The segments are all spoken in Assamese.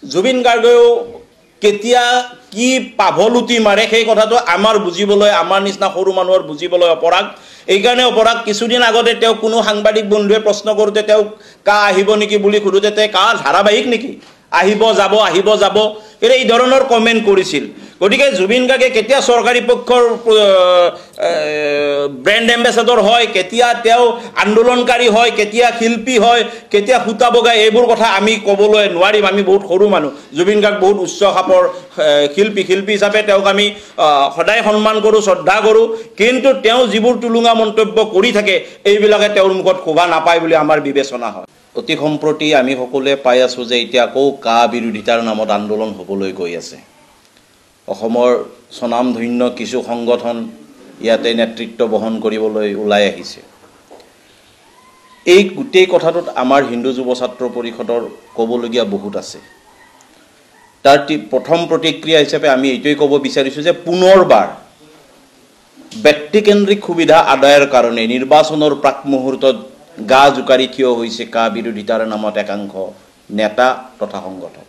জুবিন গাৰ্গেও কেতিয়া কি পাভলুটি মাৰে সেই কথাটো আমাৰ বুজিবলৈ আমাৰ নিচিনা সৰু মানুহৰ বুজিবলৈ অপৰাগ এইকাৰণে অপৰাগ কিছুদিন আগতে তেওঁ কোনো সাংবাদিক বন্ধুৱে প্ৰশ্ন কৰোঁতে তেওঁ কা আহিব নেকি বুলি খুদুতে তে কা ধাৰাবাহিক নেকি আহিব যাব এই ধৰণৰ কমেন্ট কৰিছিল গতিকে জুবিন গাৰ্গে কেতিয়া চৰকাৰী পক্ষৰ ব্ৰেণ্ড এম্বেছাডৰ হয় কেতিয়া তেওঁ আন্দোলনকাৰী হয় কেতিয়া শিল্পী হয় কেতিয়া ফুটা বগাই এইবোৰ কথা আমি ক'বলৈ নোৱাৰিম আমি বহুত সৰু মানুহ জুবিন গাৰ্গ বহুত উচ্চ খাপৰ শিল্পী হিচাপে তেওঁক আমি সদায় সন্মান কৰোঁ শ্ৰদ্ধা কৰোঁ কিন্তু তেওঁ যিবোৰ তুলুঙা মন্তব্য কৰি থাকে এইবিলাকে তেওঁৰ মুখত শোভা নাপায় বুলি আমাৰ বিবেচনা হয় অতি সম্প্ৰতি আমি সকলোৱে পাই আছোঁ যে এতিয়া আকৌ কা বিৰোধিতাৰ নামত আন্দোলন হ'বলৈ গৈ আছে অসমৰ স্বনামধন্য কিছু সংগঠন ইয়াতে নেতৃত্ব বহন কৰিবলৈ ওলাই আহিছে এই গোটেই কথাটোত আমাৰ হিন্দু যুৱ ছাত্ৰ পৰিষদৰ ক'বলগীয়া বহুত আছে তাৰ প্ৰথম প্ৰতিক্ৰিয়া হিচাপে আমি এইটোই ক'ব বিচাৰিছোঁ যে পুনৰবাৰ ব্যক্তিকেন্দ্ৰিক সুবিধা আদায়ৰ কাৰণে নিৰ্বাচনৰ প্ৰাক মুহূৰ্তত গা জোকাৰি থিয় হৈছে কা বিৰোধিতাৰ নামত একাংশ নেতা তথা সংগঠন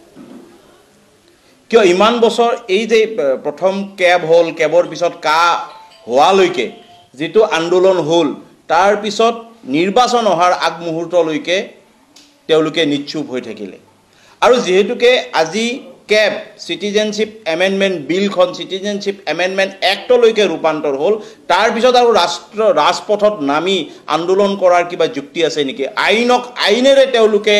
কিয় ইমান বছৰ এই যে প্ৰথম কেব হ'ল কেবৰ পিছত কা হোৱালৈকে যিটো আন্দোলন হ'ল তাৰ পিছত নিৰ্বাচন অহাৰ আগমুহূৰ্তলৈকে তেওঁলোকে নিশ্চুপ হৈ থাকিলে আৰু যিহেতুকে আজি কেব সিটিজেনশিপ এমেন্ডমেন্ট বিলখন সিটিজেনশিপ এমেন্ডমেন্ট এক্টলৈকে ৰূপান্তৰ হ'ল তাৰ পিছত আৰু ৰাজপথত নামি আন্দোলন কৰাৰ কিবা যুক্তি আছে নেকি আইনেৰে তেওঁলোকে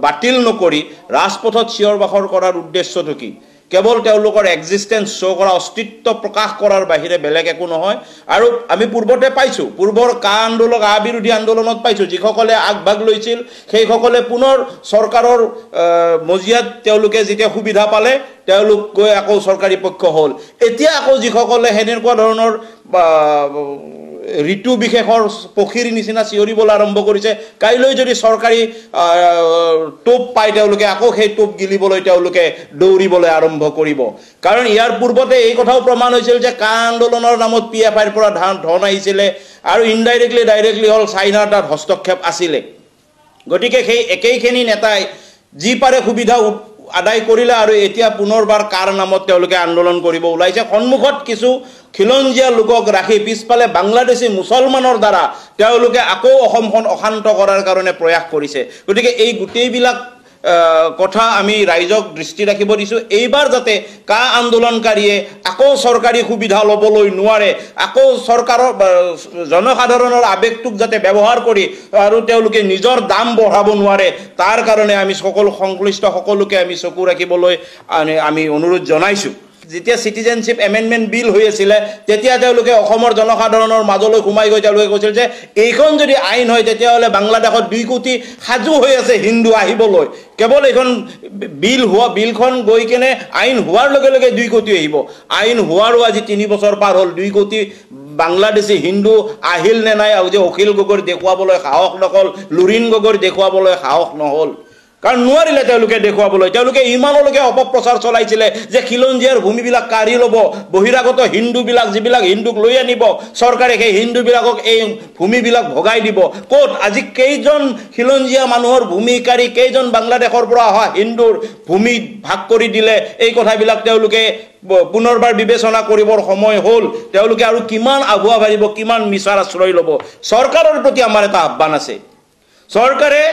বাতিল নকৰি ৰাজপথত চিঞৰ বাখৰ কৰাৰ উদ্দেশ্যটো কি কেৱল তেওঁলোকৰ এক্সিষ্টেন্স শ্ব' কৰা অস্তিত্ব প্ৰকাশ কৰাৰ বাহিৰে বেলেগ একো নহয় আৰু আমি পূৰ্বতে পাইছোঁ পূৰ্বৰ কা আন্দোলন বিৰোধী আন্দোলনত পাইছোঁ যিসকলে আগভাগ লৈছিল সেইসকলে পুনৰ চৰকাৰৰ মজিয়াত তেওঁলোকে যেতিয়া সুবিধা পালে তেওঁলোক গৈ আকৌ চৰকাৰী পক্ষ হ'ল এতিয়া আকৌ যিসকলে সেনেকুৱা ধৰণৰ ঋতু বিশেষৰ পক্ষীৰ নিচিনা চিঞৰিবলৈ আৰম্ভ কৰিছে কাইলৈ যদি চৰকাৰী টোপ পায় তেওঁলোকে আকৌ সেই টোপ গিলিবলৈ তেওঁলোকে দৌৰিবলৈ আৰম্ভ কৰিব কাৰণ ইয়াৰ পূৰ্বতে এই কথাও প্ৰমাণ হৈছিল যে কা আন্দোলনৰ নামত পিএফআইৰ পৰা ধন আহিছিলে আৰু ইনডাইৰেক্টলি ডাইৰেক্টলি হ'ল চাইনাৰ তাত হস্তক্ষেপ আছিলে গতিকে সেই একেইখিনি নেতাই যি পাৰে সুবিধা আদায় কৰিলে আৰু এতিয়া পুনৰবাৰ কাৰ নামত তেওঁলোকে আন্দোলন কৰিব ওলাইছে সন্মুখত কিছু খিলঞ্জীয়া লোকক ৰাখি পিছফালে বাংলাদেশী মুছলমানৰ দ্বাৰা তেওঁলোকে আকৌ অসমখন অশান্ত কৰাৰ কাৰণে প্ৰয়াস কৰিছে গতিকে এই গোটেইবিলাক কথা আমি ৰাইজক দৃষ্টি ৰাখিব দিছোঁ এইবাৰ যাতে কা আন্দোলনকাৰীয়ে আকৌ চৰকাৰী সুবিধা ল'বলৈ নোৱাৰে আকৌ চৰকাৰৰ জনসাধাৰণৰ আৱেগটোক যাতে ব্যৱহাৰ কৰি আৰু তেওঁলোকে নিজৰ দাম বঢ়াব নোৱাৰে তাৰ কাৰণে আমি সকলো সংশ্লিষ্ট সকলোকে আমি চকু ৰাখিবলৈ আমি অনুৰোধ জনাইছোঁ যেতিয়া সিটিজেনশিপ এমেন্ডমেন্ট বিল হৈ আছিল তেতিয়া তেওঁলোকে অসমৰ জনসাধাৰণৰ মাজলৈ সোমাই গৈ তেওঁলোকে কৈছিল যে এইখন যদি আইন হয় তেতিয়াহ'লে বাংলাদেশত 2 কোটি সাজু হৈ আছে হিন্দু আহিবলৈ কেৱল এইখন বিলখন গৈ কেনে আইন হোৱাৰ লগে লগে 2 কোটি আহিব আইন হোৱাৰো আজি 3 বছৰ পাৰ হ'ল 2 কোটি বাংলাদেশী হিন্দু আহিল নে নাই আৰু যে অখিল গগৈৰ দেখুৱাবলৈ সাহস নকল লুৰিন গগৈৰ দেখুৱাবলৈ সাহস নহ'ল কাৰণ নোৱাৰিলে তেওঁলোকে দেখুৱাবলৈ তেওঁলোকে ইমানলৈকে অপপ্ৰচাৰ চলাইছিলে যে খিলঞ্জীয়াৰ ভূমিবিলাক কাঢ়ি ল'ব বহিৰাগত হিন্দুবিলাক যিবিলাক হিন্দুক লৈ আনিব চৰকাৰে সেই হিন্দুবিলাকক এই ভূমিবিলাক ভগাই দিব ক'ত আজি কেইজন খিলঞ্জীয়া মানুহৰ ভূমি কাঢ়ি কেইজন বাংলাদেশৰ পৰা অহা হিন্দুৰ ভূমি ভাগ কৰি দিলে এই কথাবিলাক তেওঁলোকে পুনৰবাৰ বিবেচনা কৰিবৰ সময় হ'ল তেওঁলোকে আৰু কিমান আগুৱা ভাবিব কিমান মিছাৰ আশ্ৰয় ল'ব চৰকাৰৰ প্ৰতি আমাৰ এটা আহ্বান আছে চৰকাৰে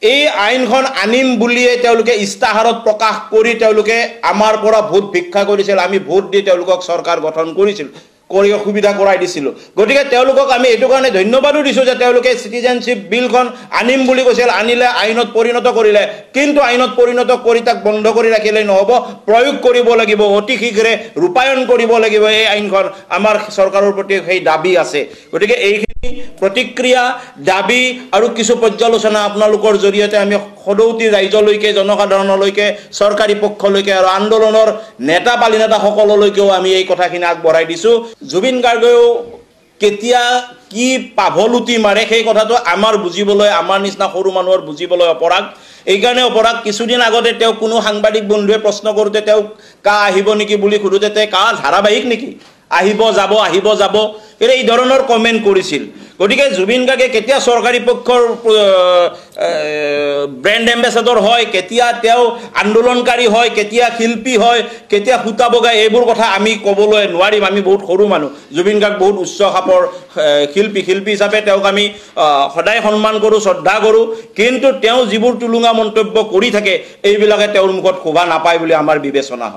এই আইনখন আনিম বুলিয়ে তেওঁলোকে ইস্তাহাৰত প্ৰকাশ কৰি তেওঁলোকে আমাৰ পৰা ভোট ভিক্ষা কৰিছিল আমি ভোট দি তেওঁলোকক চৰকাৰ গঠন কৰিছিল কৰি সুবিধা কৰাই দিছিলোঁ গতিকে তেওঁলোকক আমি এইটো কাৰণে ধন্যবাদো দিছোঁ যে তেওঁলোকে সিটিজেনশিপ বিলখন আনিম বুলি কৈছিল আনিলে আইনত পৰিণত কৰিলে কিন্তু আইনত পৰিণত কৰি তাক বন্ধ কৰি ৰাখিলে নহ'ব প্ৰয়োগ কৰিব লাগিব অতি শীঘ্ৰে ৰূপায়ণ কৰিব লাগিব এই আইনখন আমাৰ চৰকাৰৰ প্ৰতি সেই দাবী আছে গতিকে এইখিনি প্ৰতিক্ৰিয়া দাবী আৰু কিছু পৰ্যালোচনা আপোনালোকৰ জৰিয়তে আমি সদৌতি ৰাইজলৈকে জনসাধাৰণলৈকে চৰকাৰী পক্ষলৈকে আৰু আন্দোলনৰ নেতা পালি নেতাসকললৈকেও আমি এই কথাখিনি আগবঢ়াই দিছোঁ জুবিন গাৰ্গেও কেতিয়া কি পাভলুটি মাৰে সেই কথাটো আমাৰ বুজিবলৈ আমাৰ নিচিনা সৰু মানুহৰ বুজিবলৈ অপৰাগ এইকাৰণে অপৰাগ কিছুদিন আগতে তেওঁ কোনো সাংবাদিক বন্ধুৱে প্ৰশ্ন কৰোঁতে তেওঁ কা আহিব নেকি বুলি খুদুতে তে কা ধাৰাবাহিক নেকি আহিব যাব এই ধৰণৰ কমেন্ট কৰিছিল গতিকে জুবিন গাৰ্গে কেতিয়া চৰকাৰী পক্ষৰ ব্ৰেণ্ড এম্বেচাডৰ হয়, কেতিয়া তেওঁ আন্দোলনকাৰী হয়, কেতিয়া শিল্পী হয়, কেতিয়া সূতা বগাই, এইবোৰ কথা আমি ক'বলৈ নোৱাৰিম। আমি বহুত সৰু মানুহ। জুবিন গাৰ্গ বহুত উচ্চ খাপৰ শিল্পী হিচাপে তেওঁক আমি সদায় সন্মান কৰোঁ, শ্ৰদ্ধা কৰোঁ। কিন্তু তেওঁ যিবোৰ টুলুঙা মন্তব্য কৰি থাকে এইবিলাকে তেওঁৰ মুখত শোভা নাপায় বুলি আমাৰ বিবেচনা হয়।